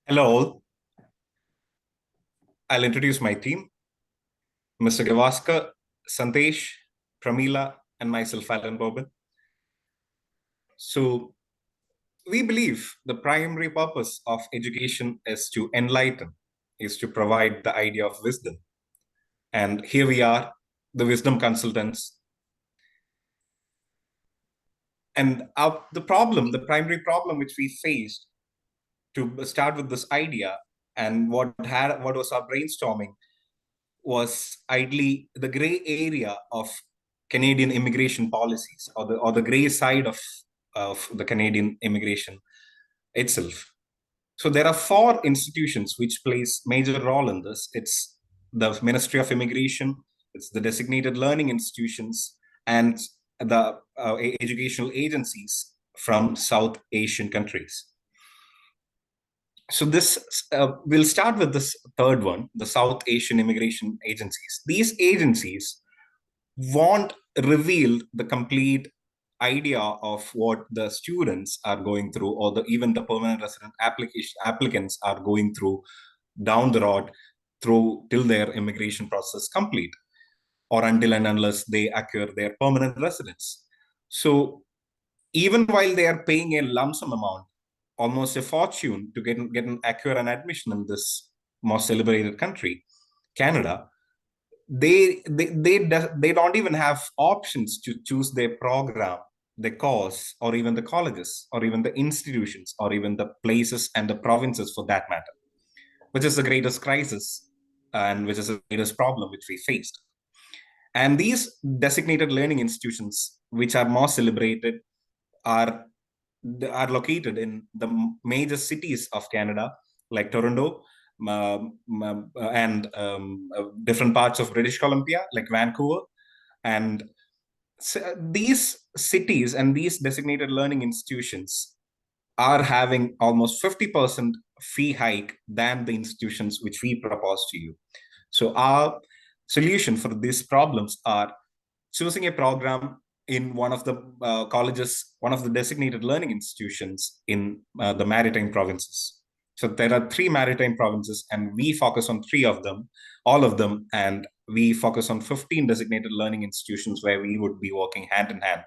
Hello, all. I'll introduce my team, Mr. Gavaskar, Sandesh, Pramila, and myself, Alan Bobin. So, we believe the primary purpose of education is to enlighten, is to provide the idea of wisdom. And here we are, the wisdom consultants. And the primary problem which we faced to start with this idea and what was our brainstorming was ideally the gray area of Canadian immigration policies, or the gray side of the Canadian immigration itself. So there are four institutions which plays major role in this. It's the Ministry of Immigration, it's the designated learning institutions, and the educational agencies from South Asian countries. So this we'll start with this third one, the South Asian immigration agencies. These agencies won't reveal the complete idea of what the students are going through, or even the permanent resident applicants are going through down the road through till their immigration process complete, or until and unless they acquire their permanent residence. So even while they are paying a lump sum amount, almost a fortune, to acquire an admission in this most celebrated country, Canada, they don't even have options to choose their program, the course, or even the colleges, or even the institutions, or even the places and the provinces for that matter, which is the greatest crisis and which is the greatest problem which we faced. And these designated learning institutions, which are more celebrated, are are located in the major cities of Canada, like Toronto, and different parts of British Columbia, like Vancouver. And these cities and these designated learning institutions are having almost 50% fee hike than the institutions which we propose to you. So our solution for these problems are choosing a program in one of the colleges, one of the designated learning institutions in the maritime provinces. So there are three maritime provinces, and we focus on three of them, all of them, and we focus on 15 designated learning institutions where we would be working hand in hand.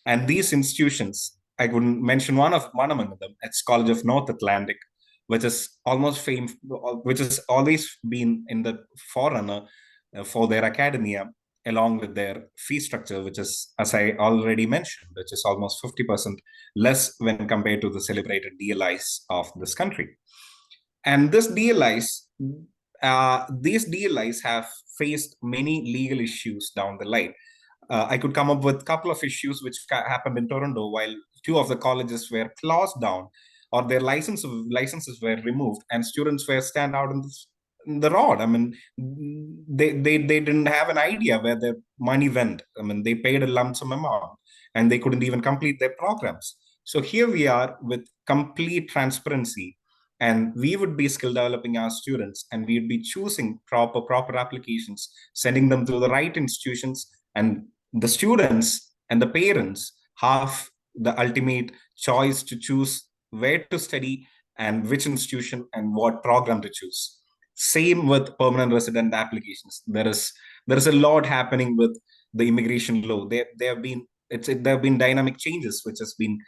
And these institutions, I could mention one among them. It's College of North Atlantic, which is almost famed, which has always been in the forerunner for their academia, along with their fee structure, which is, as I already mentioned, which is almost 50% less when compared to the celebrated DLIs of this country. And these DLIs have faced many legal issues down the line. I could come up with a couple of issues which happened in Toronto while two of the colleges were closed down, or their licenses were removed, and students were stand out in the road. I mean, they didn't have an idea where their money went. I mean, they paid a lump sum amount and they couldn't even complete their programs. So here we are with complete transparency, and we would be skill developing our students, and we'd be choosing proper applications, sending them to the right institutions, and the students and the parents have the ultimate choice to choose where to study and which institution and what program to choose. Same with permanent resident applications. There is a lot happening with the immigration law. There have been dynamic changes which has been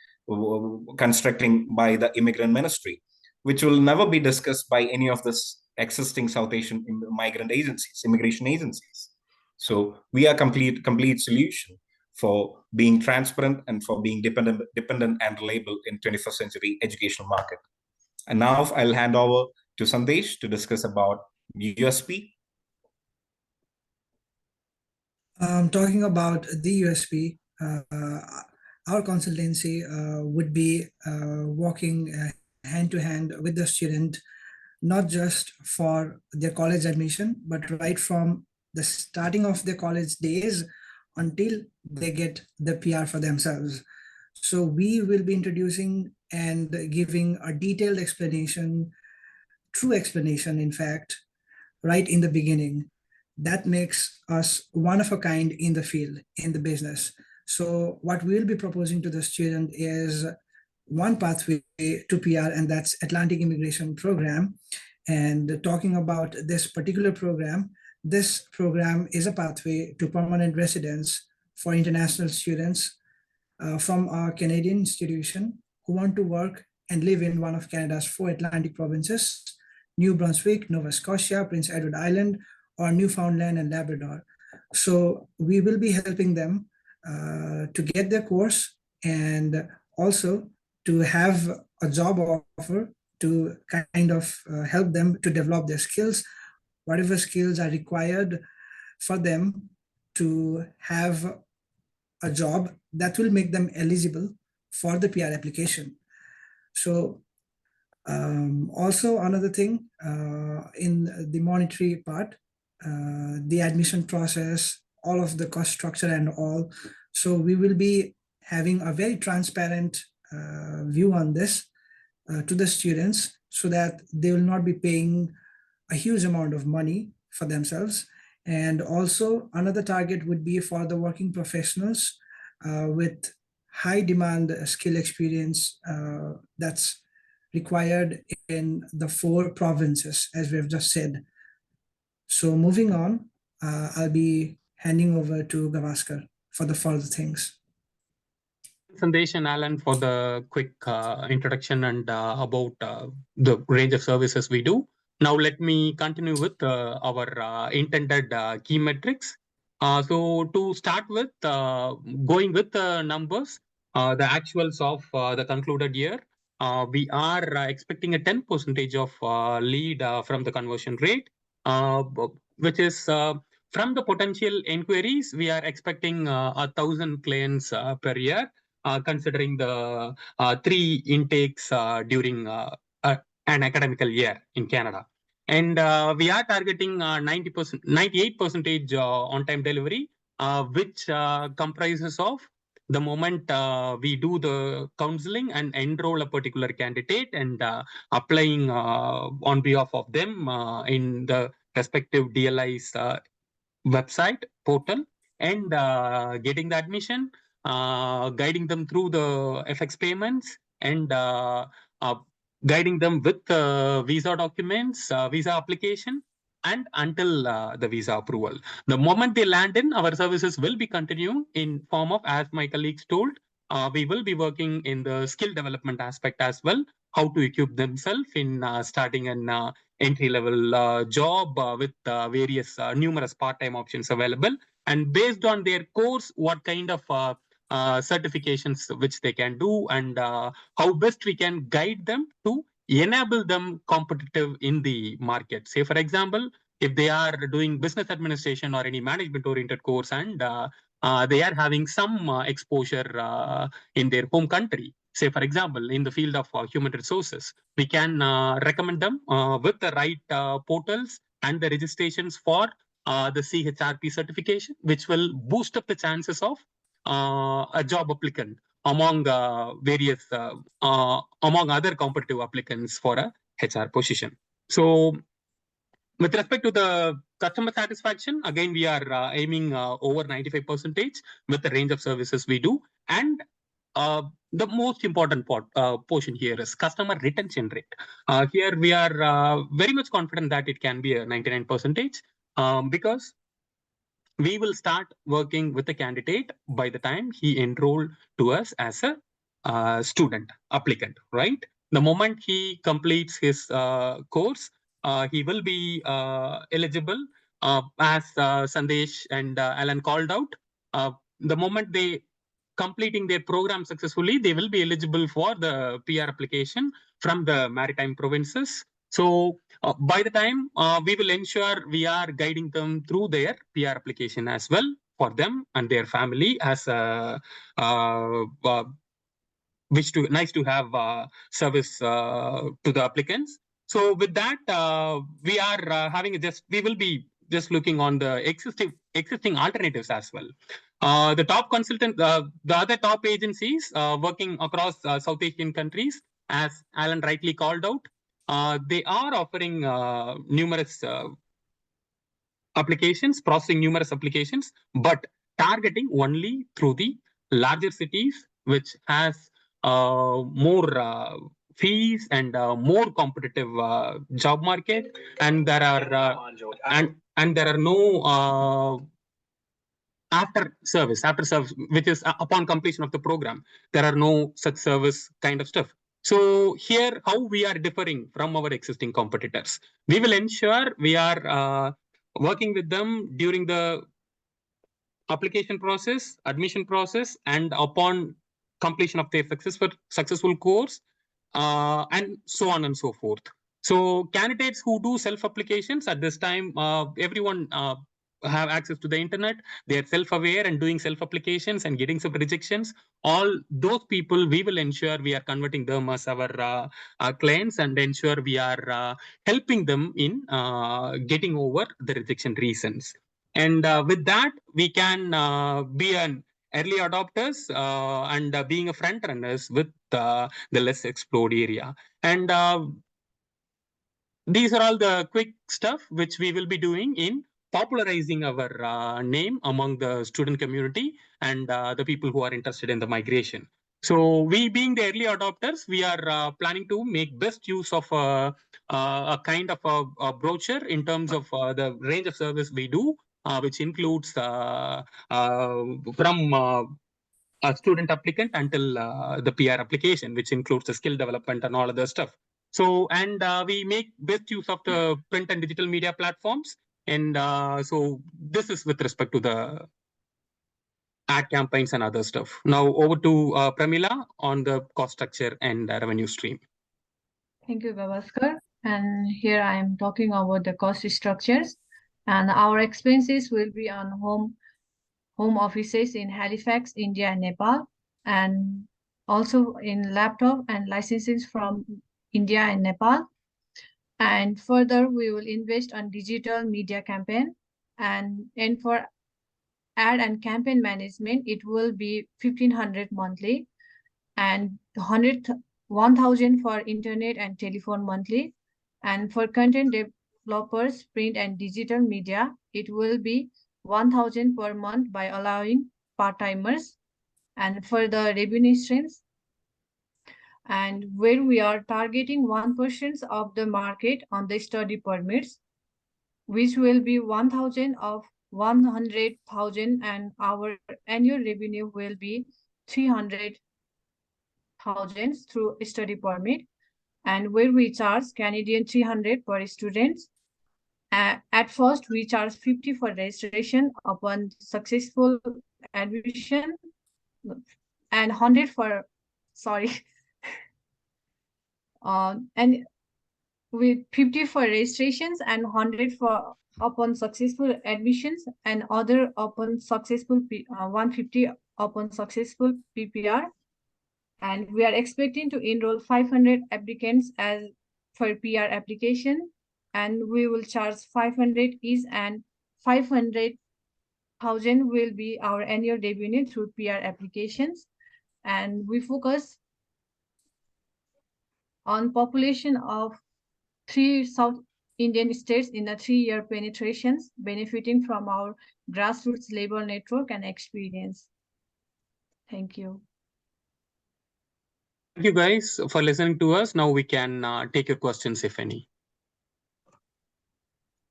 constructing by the immigrant ministry, which will never be discussed by any of this existing South Asian immigration agencies. So we are complete solution for being transparent and for being dependent and reliable in 21st century educational market. And now I'll hand over to Sandesh to discuss about USP. Talking about the USP, our consultancy would be working hand to hand with the student, not just for their college admission, but right from the starting of their college days until they get the PR for themselves. So we will be introducing and giving a detailed explanation, true explanation, in fact, right in the beginning. That makes us one of a kind in the field, in the business. So what we'll be proposing to the student is one pathway to PR, and that's Atlantic Immigration Program. And talking about this particular program, this program is a pathway to permanent residence for international students from a Canadian institution who want to work and live in one of Canada's 4 Atlantic provinces: New Brunswick, Nova Scotia, Prince Edward Island, or Newfoundland and Labrador. So we will be helping them to get their course, and also to have a job offer to kind of help them to develop their skills, whatever skills are required for them to have a job that will make them eligible for the PR application. So also another thing in the monetary part, the admission process, all of the cost structure and all. So we will be having a very transparent view on this to the students, so that they will not be paying a huge amount of money for themselves. And also another target would be for the working professionals with high demand skill experience that's required in the 4 provinces, as we have just said. So moving on, I'll be handing over to Gavaskar for the further things. Sandesh and Alan for the quick introduction and about the range of services we do. Now let me continue with our intended key metrics. So to start with, going with the numbers, the actuals of the concluded year, we are expecting a 10% of lead from the conversion rate, which is from the potential inquiries, we are expecting 1,000 clients per year. Considering the 3 intakes during an academical year in Canada. And we are targeting 98% on-time delivery, which comprises of the moment we do the counseling and enroll a particular candidate and applying on behalf of them in the respective DLI's website portal, and getting the admission, guiding them through the FX payments, and guiding them with visa documents, visa application, and until the visa approval. The moment they land in, our services will be continuing in form of, as my colleagues told, we will be working in the skill development aspect as well, how to equip themselves in starting an entry-level job with various numerous part-time options available. And based on their course, what kind of certifications which they can do, and how best we can guide them to enable them competitive in the market. Say, for example, if they are doing business administration or any management-oriented course, and they are having some exposure in their home country, say, for example, in the field of human resources, we can recommend them with the right portals and the registrations for the CHRP certification, which will boost up the chances of a job applicant among various, among other competitive applicants for a HR position. So with respect to the customer satisfaction, again, we are aiming over 95% with the range of services we do. And the most important portion here is customer retention rate. Here we are very much confident that it can be a 99%, because we will start working with the candidate by the time he enrolled to us as a student applicant, right? The moment he completes his course, he will be eligible, as Sandesh and Alan called out. The moment they completing their program successfully, they will be eligible for the PR application from the maritime provinces. So by the time we will ensure we are guiding them through their PR application as well for them and their family, as nice to have service to the applicants. So with that, we are we will be just looking on the existing alternatives as well. The top consultant, the other top agencies working across South Asian countries, as Alan rightly called out, they are offering numerous applications, processing numerous applications, but targeting only through the larger cities, which has more fees and more competitive job market, and there are and there are no after service, which is upon completion of the program. There are no such service kind of stuff. So here, how we are differing from our existing competitors, we will ensure we are working with them during the application process, admission process, and upon completion of their successful course, and so on and so forth. So candidates who do self-applications at this time, everyone have access to the internet. They are self-aware and doing self-applications and getting some rejections. All those people, we will ensure we are converting them as our clients and ensure we are helping them in getting over the rejection reasons. And with that, we can be an early adopters and being a front runners with the less explored area. And these are all the quick stuff which we will be doing in popularizing our name among the student community and the people who are interested in the migration. So we being the early adopters, we are planning to make best use of a kind of a brochure in terms of the range of service we do, which includes from a student applicant until the PR application, which includes the skill development and all other stuff. So, and we make best use of the print and digital media platforms. And so this is with respect to the ad campaigns and other stuff. Now over to Pramila on the cost structure and revenue stream. Thank you, Gavaskar. And here I am talking about the cost structures, and our expenses will be on home offices in Halifax, India, and Nepal, and also in laptop and licenses from India and Nepal. And further, we will invest on digital media campaign, and for ad and campaign management, it will be 1,500 monthly, and 1,000 for internet and telephone monthly. And for content developers, print and digital media, it will be 1,000 per month by allowing part-timers. And for the revenue streams, and where we are targeting 1% of the market on the study permits, which will be 1,000 of 100,000, and our annual revenue will be 300,000 through study permit, and where we charge Canadian 300 per student. At first, we charge 50 for registration upon successful admission, and 100 for, sorry, and with 50 for registrations and 100 for upon successful admissions, and other upon successful 150 upon successful PPR. And we are expecting to enroll 500 applicants as for PR application, and we will charge 500 each, and 500,000 will be our annual revenue through PR applications. And we focus on population of 3 South Indian states in a 3-year penetrations, benefiting from our grassroots labor network and experience. Thank you. Thank you guys for listening to us. Now we can take your questions, if any.